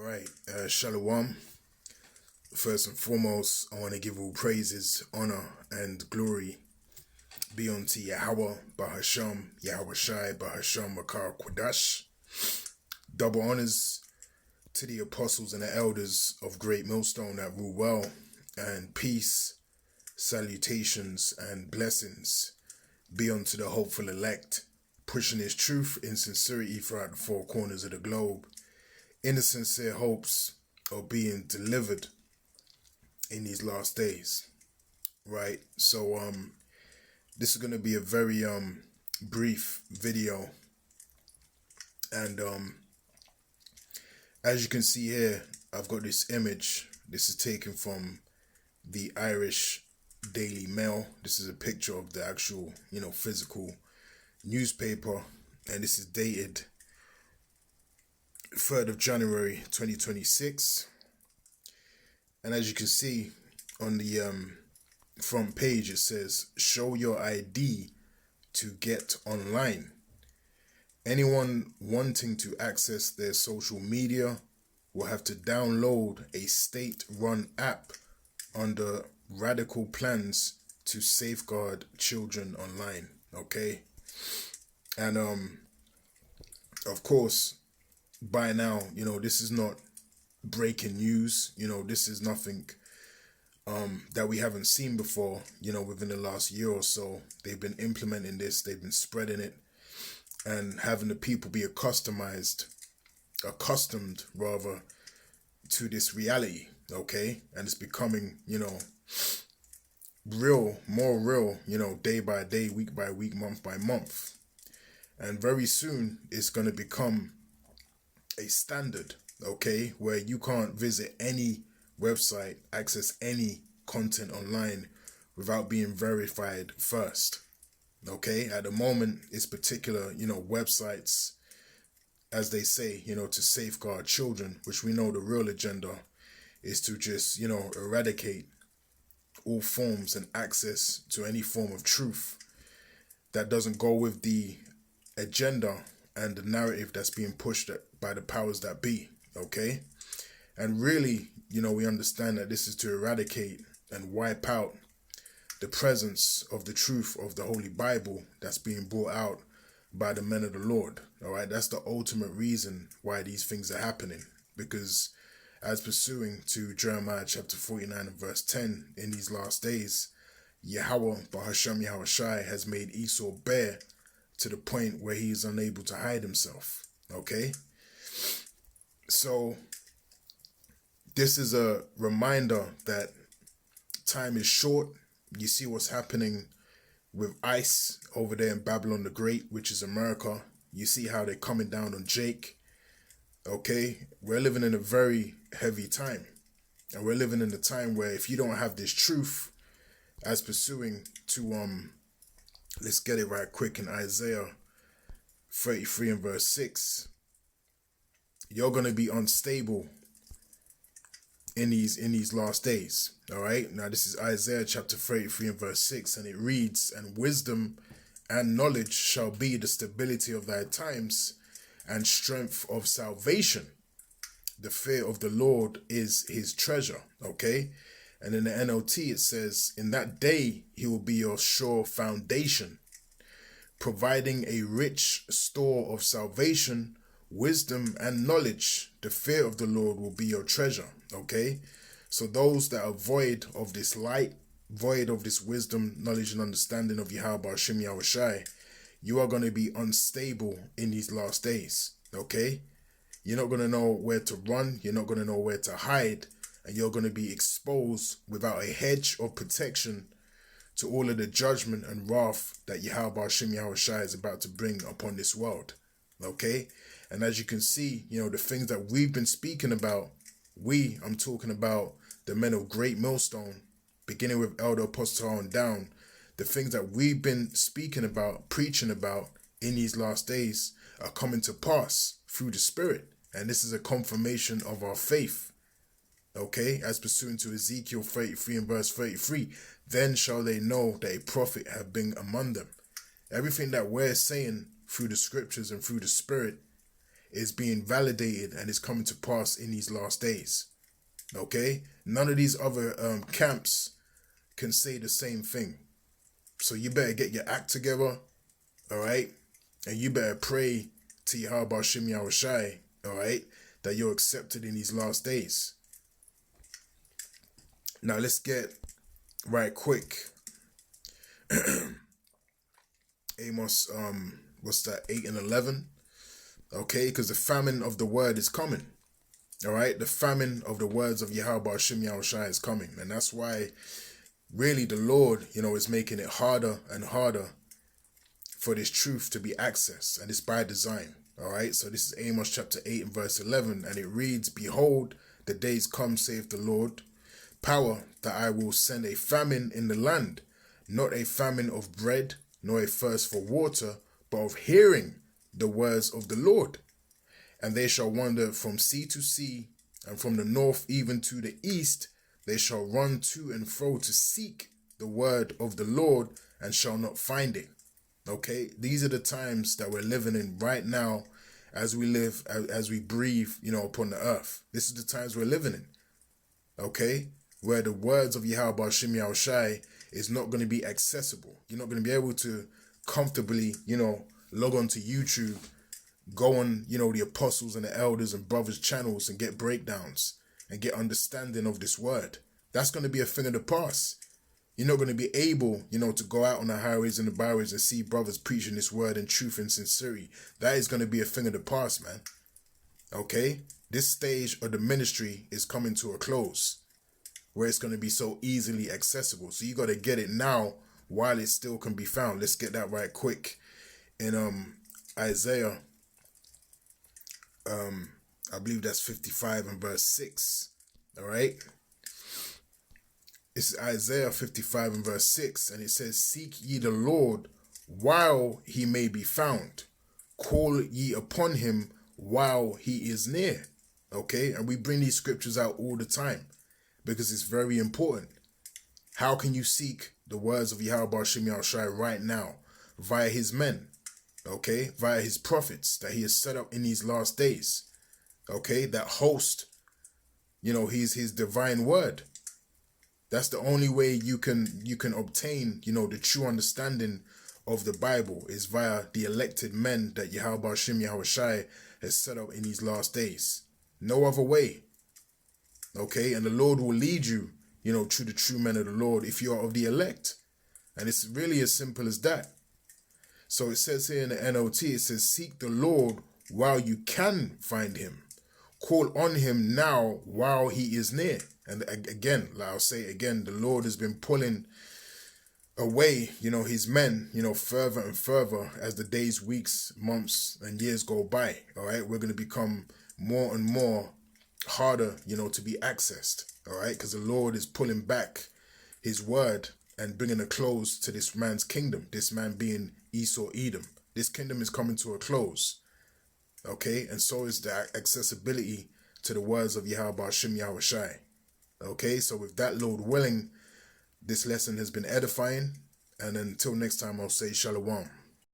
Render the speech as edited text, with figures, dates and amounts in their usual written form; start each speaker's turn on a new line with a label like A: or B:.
A: Right, Shalom. First and foremost, I want to give all praises, honor, and glory be unto Yahweh, Bahasham, Yahweh Shai, Bahasham, Makar Quadash. Double honors to the apostles and the elders of Great Millstone that rule well, and peace, salutations, and blessings be unto the hopeful elect, pushing his truth in sincerity throughout the four corners of the globe, in the sincere hopes of being delivered in these last days. Right, so this is going to be a very brief video, and as you can see here, I've got this image. This is taken from the Irish Daily Mail. This is a picture of the actual, physical newspaper, and this is dated 3rd of January 2026. And as you can see on the front page, it says, "Show your ID to get online. Anyone wanting to access their social media will have to download a state-run app under Radical Plans to Safeguard Children Online." Okay, and of course, by now, this is not breaking news. This is nothing that we haven't seen before, within the last year or so. They've been implementing this, they've been spreading it, and having the people be accustomed rather to this reality, okay? And it's becoming, more real, day by day, week by week, month by month. And very soon it's going to become a standard, okay, where you can't visit any website, access any content online without being verified first. Okay, at the moment, it's particular, websites, as they say, to safeguard children, which we know the real agenda is to just, eradicate all forms and access to any form of truth that doesn't go with the agenda and the narrative that's being pushed by the powers that be, okay? And really, we understand that this is to eradicate and wipe out the presence of the truth of the Holy Bible that's being brought out by the men of the Lord, all right? That's the ultimate reason why these things are happening, because as pursuing to Jeremiah chapter 49 and verse 10, in these last days, Yahweh, Bahasham Yahweh Shai, has made Esau bare to the point where he is unable to hide himself, okay? So this is a reminder that time is short. You see what's happening with ICE over there in Babylon the Great, which is America. You see how they're coming down on Jake, okay? We're living in a very heavy time. And we're living in a time where if you don't have this truth, as pursuing to, let's get it right quick, in Isaiah 33 and verse 6, you're going to be unstable in these last days. All right, now this is Isaiah chapter 33 and verse 6, and it reads, "And wisdom and knowledge shall be the stability of thy times, and strength of salvation. The fear of the Lord is his treasure." Okay, and in the NLT it says, "In that day he will be your sure foundation, providing a rich store of salvation, wisdom and knowledge. The fear of the Lord will be your treasure." Okay, so those that are void of this light, void of this wisdom, knowledge and understanding of Yahweh Hashem Yahweh Shai, you are going to be unstable in these last days. Okay, you're not going to know where to run, you're not going to know where to hide, and you're going to be exposed without a hedge of protection to all of the judgment and wrath that Yahweh Hashem Yahweh Shai is about to bring upon this world. Okay, and as you can see, the things that we've been speaking about, I'm talking about the men of Great Millstone, beginning with Elder Apostle on down, the things that we've been speaking about, preaching about in these last days are coming to pass through the Spirit. And this is a confirmation of our faith. Okay, as pursuant to Ezekiel 33 and verse 33, "Then shall they know that a prophet have been among them." Everything that we're saying through the scriptures and through the Spirit is being validated and is coming to pass in these last days. Okay? None of these other camps can say the same thing. So you better get your act together, all right? And you better pray to Yahweh Hashem Yahushai, all right, that you're accepted in these last days. Now let's get right quick. Amos, what's that, 8 and 11? Okay, because the famine of the word is coming. All right, the famine of the words of Yahweh Hashem Yahushai is coming. And that's why really the Lord, is making it harder and harder for this truth to be accessed. And it's by design. All right, so this is Amos chapter 8 and verse 11. And it reads, "Behold, the days come, saith the Lord, power, that I will send a famine in the land, not a famine of bread, nor a thirst for water, but of hearing the words of the Lord. And they shall wander from sea to sea, and from the north even to the east. They shall run to and fro to seek the word of the Lord, and shall not find it." Okay, these are the times that we're living in right now, as we live, as we breathe, upon the earth. This is the times we're living in. Okay, where the words of Yahweh Hashem Yahushai is not going to be accessible. You're not going to be able to comfortably, log on to YouTube, go on, the apostles and the elders and brothers channels and get breakdowns and get understanding of this word. That's going to be a thing of the past. You're not going to be able, to go out on the highways and the byways and see brothers preaching this word in truth and sincerity. That is going to be a thing of the past, man. Okay? This stage of the ministry is coming to a close, where it's going to be so easily accessible. So you got to get it now while it still can be found. Let's get that right quick. In Isaiah, I believe that's 55 and verse 6. All right? This is Isaiah 55 and verse 6. And it says, "Seek ye the Lord while he may be found. Call ye upon him while he is near." Okay? And we bring these scriptures out all the time, because it's very important. How can you seek the words of Yahweh Hashem Yahushai right now? Via his men, okay? Via his prophets that he has set up in these last days, okay? That host, his divine word. That's the only way you can obtain, the true understanding of the Bible, is via the elected men that Yahweh Hashem Yahushai has set up in these last days. No other way. Okay, and the Lord will lead you, to the true men of the Lord if you are of the elect. And it's really as simple as that. So it says here in the NLT, it says, "Seek the Lord while you can find him. Call on him now while he is near." And again, like I'll say again, the Lord has been pulling away, his men, further and further as the days, weeks, months, and years go by. All right, we're going to become more and more harder, to be accessed. All right, because the Lord is pulling back his word and bringing a close to this man's kingdom. This man being Esau, Edom. This kingdom is coming to a close. Okay, and so is the accessibility to the words of Yahweh Hashem Yahushai. Okay, so with that, Lord willing, this lesson has been edifying. And until next time, I'll say Shalom.